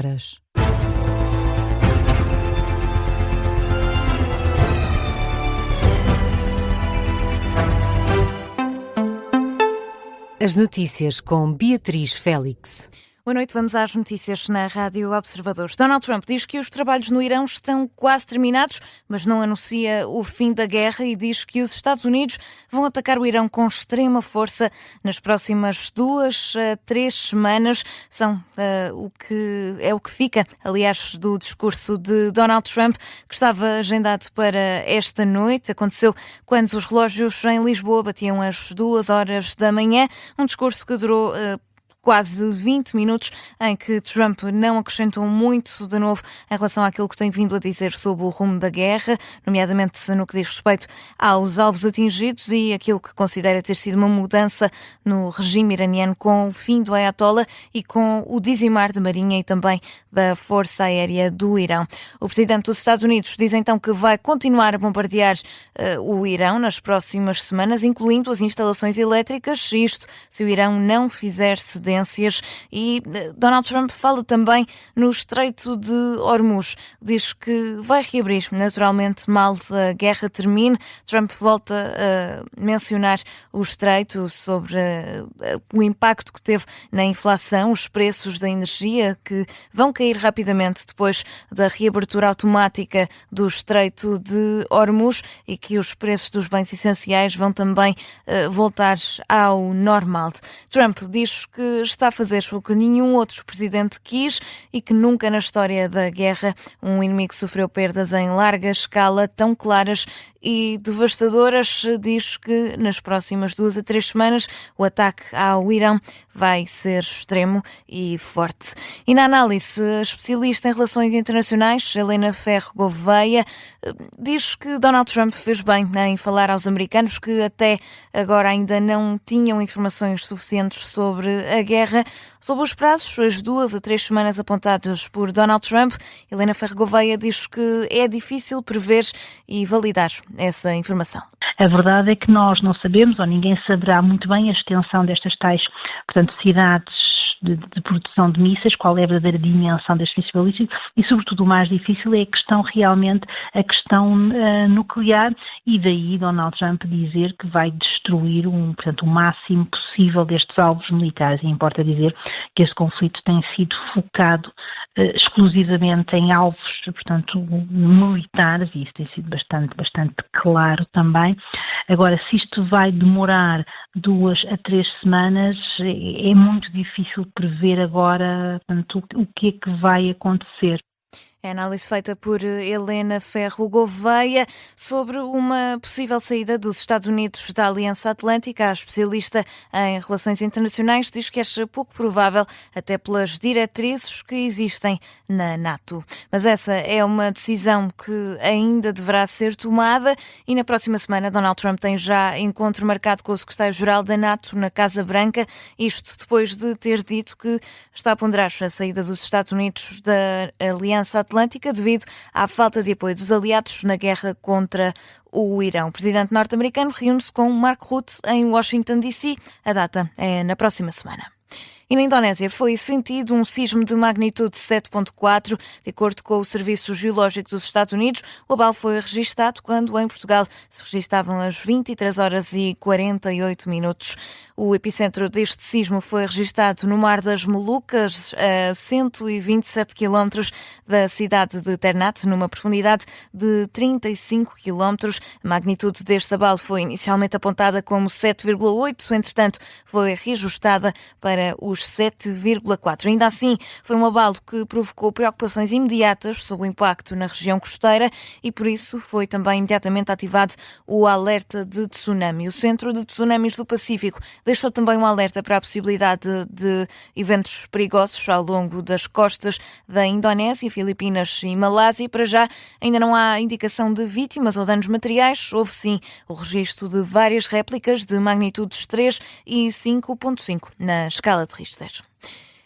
horas. As notícias com Beatriz Félix. Boa noite, vamos às notícias na Rádio Observador. Donald Trump diz que os trabalhos no Irão estão quase terminados, mas não anuncia o fim da guerra e diz que os Estados Unidos vão atacar o Irão com extrema força nas próximas 2 a 3 semanas. O que fica, aliás, do discurso de Donald Trump, que estava agendado para esta noite. Aconteceu quando os relógios em Lisboa batiam as 2 horas da manhã. Um discurso que durou quase 20 minutos, em que Trump não acrescentou muito de novo em relação àquilo que tem vindo a dizer sobre o rumo da guerra, nomeadamente no que diz respeito aos alvos atingidos e aquilo que considera ter sido uma mudança no regime iraniano com o fim do Ayatollah e com o dizimar da Marinha e também da Força Aérea do Irão. O presidente dos Estados Unidos diz então que vai continuar a bombardear o Irão nas próximas semanas, incluindo as instalações elétricas, isto se o Irão não fizer cedências. E Donald Trump fala também no Estreito de Hormuz. Diz que vai reabrir naturalmente mal a guerra termine. Trump volta a mencionar o Estreito sobre o impacto que teve na inflação, os preços da energia que vão cair rapidamente depois da reabertura automática do Estreito de Hormuz e que os preços dos bens essenciais vão também voltar ao normal. Trump diz que está a fazer o que nenhum outro presidente quis e que nunca na história da guerra um inimigo sofreu perdas em larga escala tão claras e devastadoras. Diz que nas próximas 2 a 3 semanas o ataque ao Irão vai ser extremo e forte. E na análise, a especialista em relações internacionais, Helena Ferro Gouveia, diz que Donald Trump fez bem em falar aos americanos que até agora ainda não tinham informações suficientes sobre a guerra. Sobre os prazos, as 2 a 3 semanas apontadas por Donald Trump, Helena Ferro Gouveia diz que é difícil prever e validar essa informação. A verdade é que nós não sabemos, ou ninguém saberá muito bem a extensão destas tais, portanto, cidades de produção de mísseis, qual é a verdadeira dimensão deste míssil balístico e, sobretudo, o mais difícil é a questão nuclear e daí Donald Trump dizer que vai destruir o máximo possível destes alvos militares. E importa dizer que este conflito tem sido focado exclusivamente em alvos, portanto, militares, e isso tem sido bastante claro também. Agora, se isto vai demorar 2 a 3 semanas, é muito difícil prever agora, portanto, o que é que vai acontecer. É a análise feita por Helena Ferro Gouveia sobre uma possível saída dos Estados Unidos da Aliança Atlântica. A especialista em relações internacionais diz que acha pouco provável, até pelas diretrizes que existem na NATO. Mas essa é uma decisão que ainda deverá ser tomada e na próxima semana Donald Trump tem já encontro marcado com o secretário-geral da NATO na Casa Branca, isto depois de ter dito que está a ponderar a saída dos Estados Unidos da Aliança Atlântica devido à falta de apoio dos aliados na guerra contra o Irão. O presidente norte-americano reúne-se com Mark Rutte em Washington, D.C. A data é na próxima semana. E na Indonésia foi sentido um sismo de magnitude 7.4. De acordo com o Serviço Geológico dos Estados Unidos, o abalo foi registado quando em Portugal se registavam as 23 horas e 48 minutos. O epicentro deste sismo foi registado no Mar das Molucas, a 127 quilómetros da cidade de Ternate, numa profundidade de 35 quilómetros. A magnitude deste abalo foi inicialmente apontada como 7,8, entretanto foi reajustada para os 7,4. Ainda assim, foi um abalo que provocou preocupações imediatas sobre o impacto na região costeira e, por isso, foi também imediatamente ativado o alerta de tsunami. O Centro de Tsunamis do Pacífico deixou também um alerta para a possibilidade de eventos perigosos ao longo das costas da Indonésia, Filipinas e Malásia. Para já, ainda não há indicação de vítimas ou danos materiais. Houve, sim, o registro de várias réplicas de magnitudes 3 e 5.5 na escala de Richter.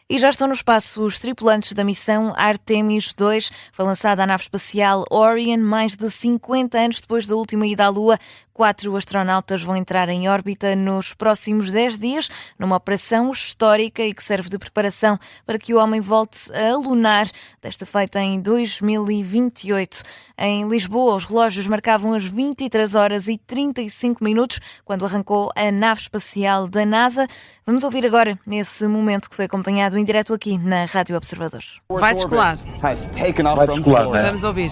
E já estão no espaço os tripulantes da missão Artemis 2. Foi lançada a nave espacial Orion mais de 50 anos depois da última ida à Lua, 4 astronautas vão entrar em órbita nos próximos 10 dias, numa operação histórica e que serve de preparação para que o homem volte a lunar, desta feita em 2028. Em Lisboa, os relógios marcavam as 23 horas e 35 minutos, quando arrancou a nave espacial da NASA. Vamos ouvir agora esse momento que foi acompanhado em direto aqui na Rádio Observadores. Vai descolar. Vai descolar, né? Vamos ouvir.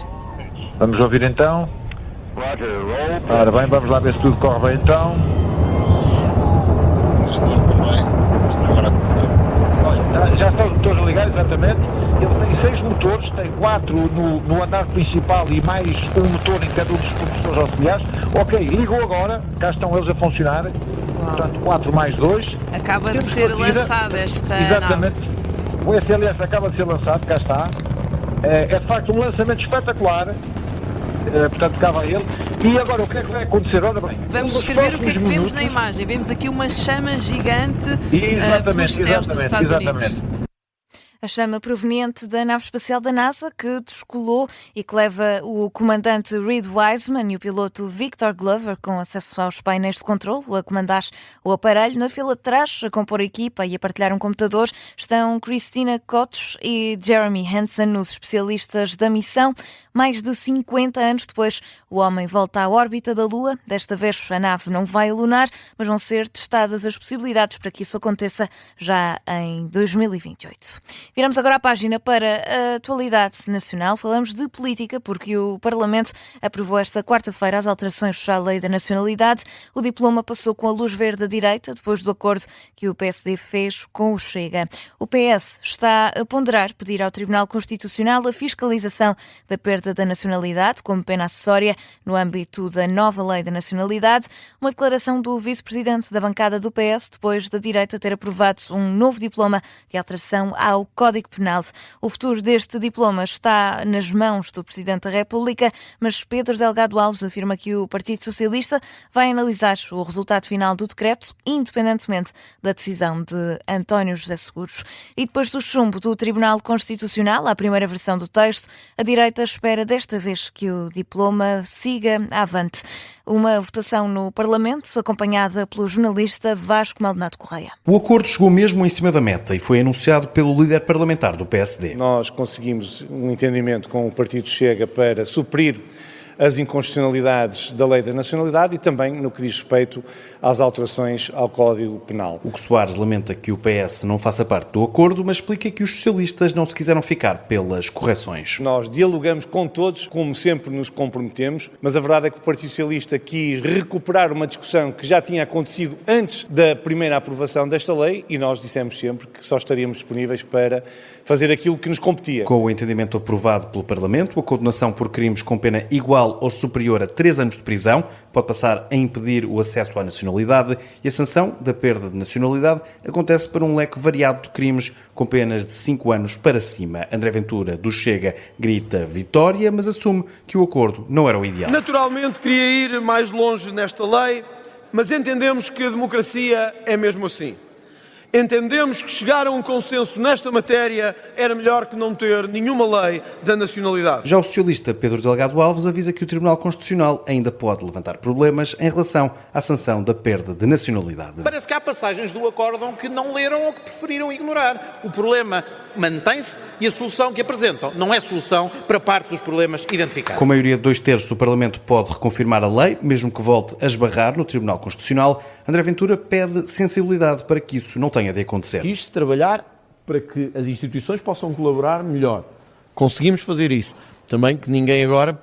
Vamos ouvir então. Ora bem, vamos lá ver se tudo corre bem então. Olha, já estão os motores a ligar, exatamente. Ele tem 6 motores, tem 4 no andar principal e mais um motor em cada um dos propulsores auxiliares. Ok, ligou agora, cá estão eles a funcionar. Portanto, 4 mais 2. Acaba de ser lançada esta exatamente. nave. O SLS acaba de ser lançado, cá está. É de facto um lançamento espetacular. Portanto, cá vai ele. E agora, o que é que vai acontecer? Ora bem, vamos descrever o que é que vemos na imagem. Vemos aqui uma chama gigante pelos céus dos Estados Unidos. A chama proveniente da nave espacial da NASA que descolou e que leva o comandante Reed Wiseman e o piloto Victor Glover, com acesso aos painéis de controle, a comandar o aparelho. Na fila de trás, a compor a equipa e a partilhar um computador, estão Christina Koch e Jeremy Hansen, os especialistas da missão. Mais de 50 anos depois, o homem volta à órbita da Lua. Desta vez, a nave não vai lunar, mas vão ser testadas as possibilidades para que isso aconteça já em 2028. Viramos agora a página para a atualidade nacional. Falamos de política, porque o Parlamento aprovou esta quarta-feira as alterações à Lei da Nacionalidade. O diploma passou com a luz verde da direita, depois do acordo que o PSD fez com o Chega. O PS está a ponderar pedir ao Tribunal Constitucional a fiscalização da perda da nacionalidade como pena acessória no âmbito da nova Lei da Nacionalidade. Uma declaração do vice-presidente da bancada do PS, depois da direita ter aprovado um novo diploma de alteração ao Código Penal. O futuro deste diploma está nas mãos do Presidente da República, mas Pedro Delgado Alves afirma que o Partido Socialista vai analisar o resultado final do decreto, independentemente da decisão de António José Seguros. E depois do chumbo do Tribunal Constitucional, à primeira versão do texto, a direita espera desta vez que o diploma siga avante. Uma votação no Parlamento, acompanhada pelo jornalista Vasco Maldonado Correia. O acordo chegou mesmo em cima da meta e foi anunciado pelo líder parlamentar do PSD. Nós conseguimos um entendimento com o Partido Chega para suprir as inconstitucionalidades da Lei da Nacionalidade e também no que diz respeito às alterações ao Código Penal. O que Soares lamenta que o PS não faça parte do acordo, mas explica que os socialistas não se quiseram ficar pelas correções. Nós dialogamos com todos, como sempre nos comprometemos, mas a verdade é que o Partido Socialista quis recuperar uma discussão que já tinha acontecido antes da primeira aprovação desta lei e nós dissemos sempre que só estaríamos disponíveis para fazer aquilo que nos competia. Com o entendimento aprovado pelo Parlamento, a condenação por crimes com pena igual ou superior a 3 anos de prisão pode passar a impedir o acesso à nacionalidade e a sanção da perda de nacionalidade acontece para um leque variado de crimes com penas de 5 anos para cima. André Ventura, do Chega, grita vitória, mas assume que o acordo não era o ideal. Naturalmente queria ir mais longe nesta lei, mas entendemos que a democracia é mesmo assim. Entendemos que chegar a um consenso nesta matéria era melhor que não ter nenhuma lei da nacionalidade. Já o socialista Pedro Delgado Alves avisa que o Tribunal Constitucional ainda pode levantar problemas em relação à sanção da perda de nacionalidade. Parece que há passagens do acórdão que não leram ou que preferiram ignorar. O problema mantém-se e a solução que apresentam não é solução para parte dos problemas identificados. Com a maioria de 2/3, o Parlamento pode reconfirmar a lei, mesmo que volte a esbarrar no Tribunal Constitucional. André Ventura pede sensibilidade para que isso não tenha de acontecer. Quis trabalhar para que as instituições possam colaborar melhor. Conseguimos fazer isso. Também que ninguém agora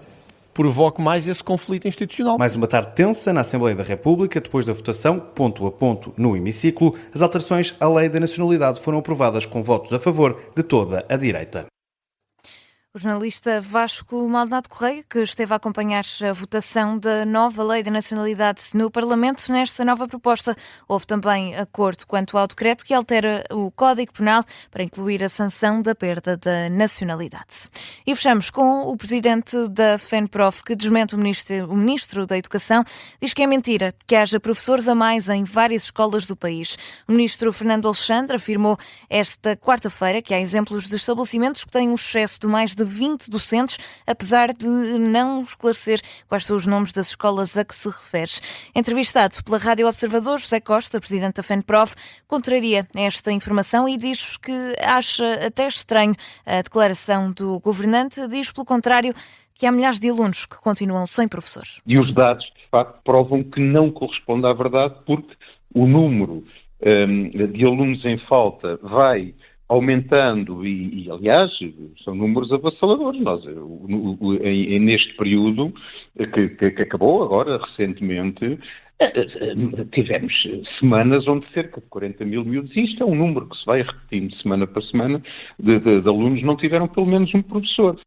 provoque mais esse conflito institucional. Mais uma tarde tensa na Assembleia da República, depois da votação, ponto a ponto, no hemiciclo, as alterações à Lei da Nacionalidade foram aprovadas com votos a favor de toda a direita. O jornalista Vasco Maldonado Correia, que esteve a acompanhar a votação da nova Lei da Nacionalidade no Parlamento. Nesta nova proposta houve também acordo quanto ao decreto que altera o Código Penal para incluir a sanção da perda da nacionalidade. E fechamos com o presidente da FENPROF, que desmente o ministro da Educação, diz que é mentira que haja professores a mais em várias escolas do país. O ministro Fernando Alexandre afirmou esta quarta-feira que há exemplos de estabelecimentos que têm um excesso de mais de de 20 docentes, apesar de não esclarecer quais são os nomes das escolas a que se refere. Entrevistado pela Rádio Observador, José Costa, presidente da FENPROF, contraria esta informação e diz que acha até estranho a declaração do governante. Diz, pelo contrário, que há milhares de alunos que continuam sem professores. E os dados, de facto, provam que não corresponde à verdade, porque o número de alunos em falta vai aumentando e, aliás, são números avassaladores. Nós, neste período que acabou agora, recentemente, tivemos semanas onde cerca de 40 mil miúdos, e isto é um número que se vai repetindo semana para semana, de alunos não tiveram pelo menos um professor.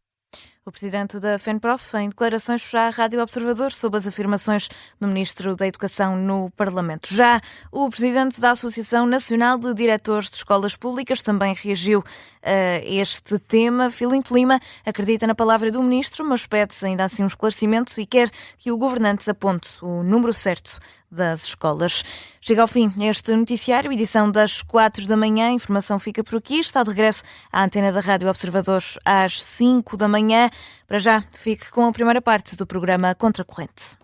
O presidente da FENPROF, em declarações à Rádio Observador sobre as afirmações do Ministro da Educação no Parlamento. Já o presidente da Associação Nacional de Diretores de Escolas Públicas também reagiu a este tema. Filinto Lima acredita na palavra do Ministro, mas pede ainda assim um esclarecimento e quer que o governante aponte o número certo das escolas. Chega ao fim este noticiário, edição das 4 da manhã. A informação fica por aqui. Está de regresso à antena da Rádio Observador às 5 da manhã. Para já, fique com a primeira parte do programa Contracorrente.